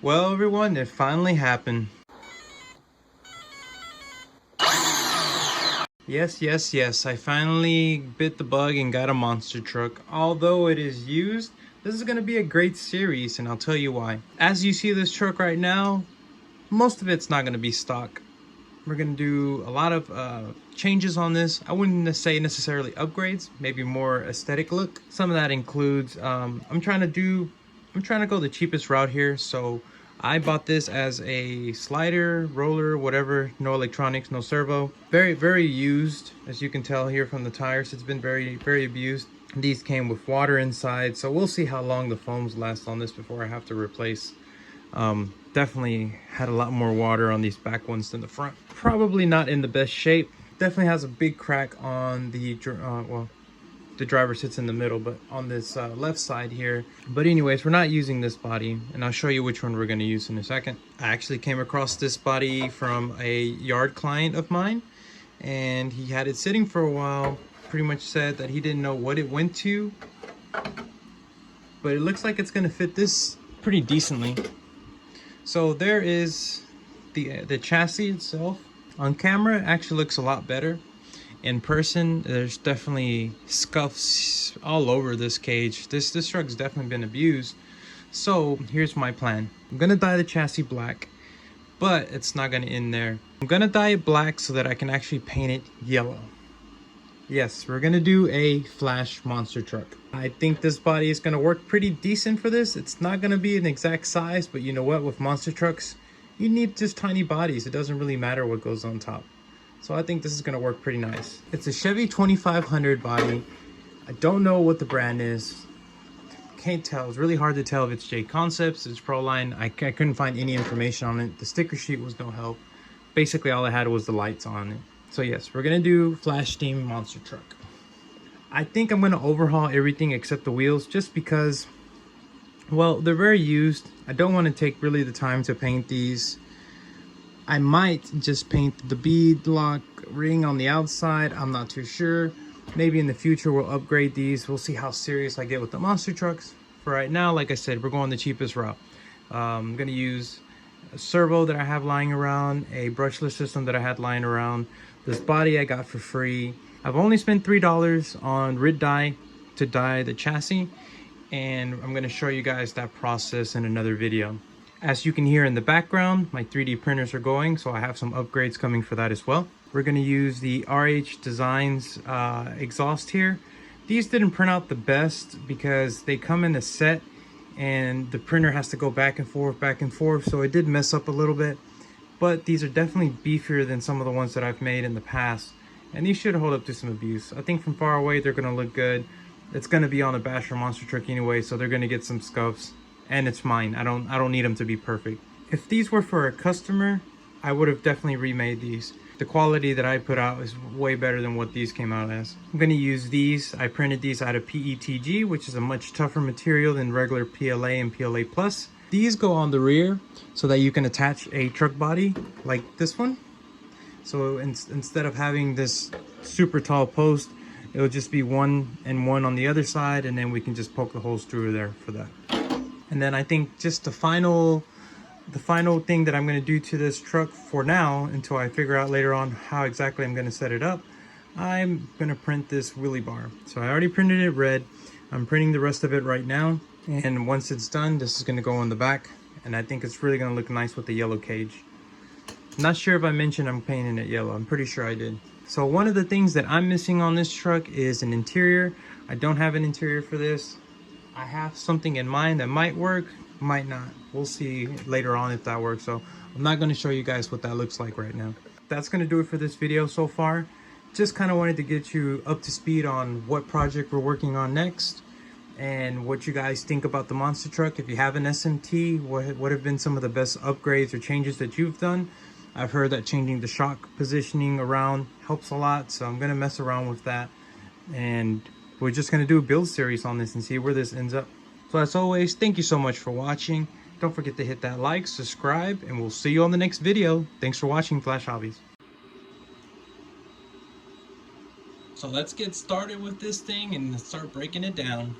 Well, everyone, it finally happened. Yes, I finally bit the bug and got a monster truck. Although it is used, this is going to be a great series, and I'll tell you why. As you see this truck right now, most of it's not going to be stock. We're going to do a lot of changes on this. I wouldn't say necessarily upgrades, maybe more aesthetic look. Some of that includes, I'm trying to go the cheapest route here. So I bought this as a slider, roller, whatever, no electronics, no servo. Very used, as you can tell here from the tires. It's been very abused. These came with water inside, so we'll see how long the foams last on this before I have to replace. Definitely had a lot more water on these back ones than the front. Probably not in the best shape. Definitely has a big crack on the well, the driver sits in the middle, but on this left side here. But anyways, we're not using this body, and I'll show you which one we're going to use in a second. I actually came across this body from a yard client of mine, and he had it sitting for a while. Pretty much said that he didn't know what it went to, but it looks like it's going to fit this pretty decently. So there is the chassis itself. On camera, it actually looks a lot better. In person, there's definitely scuffs all over this cage. This truck's definitely been abused. So here's my plan. I'm gonna dye the chassis black, but it's not gonna end there. I'm gonna dye it black so that I can actually paint it yellow. Yes, we're gonna do a flash monster truck. I think this body is gonna work pretty decent for this. It's not gonna be an exact size, but you know what, with monster trucks, you need just tiny bodies. It doesn't really matter what goes on top. So I think this is gonna work pretty nice. It's a Chevy 2500 body. I don't know what the brand is. Can't tell. It's really hard to tell if it's J Concepts, it's Proline. I couldn't find any information on it. The sticker sheet was no help. Basically all I had was the lights on it. So yes, we're gonna do flash steam monster truck. I think I'm gonna overhaul everything except the wheels, just because, well, they're very used. I don't want to take really the time to paint these. I might just paint the bead lock ring on the outside. I'm not too sure. Maybe in the future we'll upgrade these. We'll see how serious I get with the monster trucks. For right now, like I said, we're going the cheapest route. I'm gonna use a servo that I have lying around, a brushless system that I had lying around. This body I got for free. I've only spent $3 on Rid Dye to dye the chassis, and I'm going to show you guys that process in another video. As you can hear in the background, my 3D printers are going, so I have some upgrades coming for that as well. We're going to use the RH Designs exhaust here. These didn't print out the best because they come in a set and the printer has to go back and forth, so it did mess up a little bit. But these are definitely beefier than some of the ones that I've made in the past, and these should hold up to some abuse. I think from far away they're going to look good. It's going to be on a Basher monster truck anyway, so they're going to get some scuffs, and it's mine. I don't need them to be perfect. If these were for a customer, I would have definitely remade these. The quality that I put out is way better than what these came out as. I'm going to use these. I printed these out of PETG, which is a much tougher material than regular PLA and PLA Plus. These go on the rear so that you can attach a truck body like this one. So instead of having this super tall post, it'll just be one and one on the other side, and then we can just poke the holes through there for that. And then I think just the final thing that I'm going to do to this truck for now, until I figure out later on how exactly I'm going to set it up, I'm going to print this wheelie bar. So I already printed it red. I'm printing the rest of it right now. And once it's done, this is going to go on the back, and I think it's really going to look nice with the yellow cage. I'm not sure if I mentioned I'm painting it yellow. I'm pretty sure I did. So one of the things that I'm missing on this truck is an interior. I don't have an interior for this. I have something in mind that might work, might not. We'll see later on if that works. So I'm not going to show you guys what that looks like right now. That's going to do it for this video so far. Just kind of wanted to get you up to speed on what project we're working on next, and what you guys think about the monster truck. If you have an SMT, what have been some of the best upgrades or changes that you've done? I've heard that changing the shock positioning around helps a lot, so I'm gonna mess around with that, and we're just gonna do a build series on this and see where this ends up. So as always, thank you so much for watching. Don't forget to hit that like, subscribe, and we'll see you on the next video. Thanks for watching Flash Hobbies. So let's get started with this thing and start breaking it down.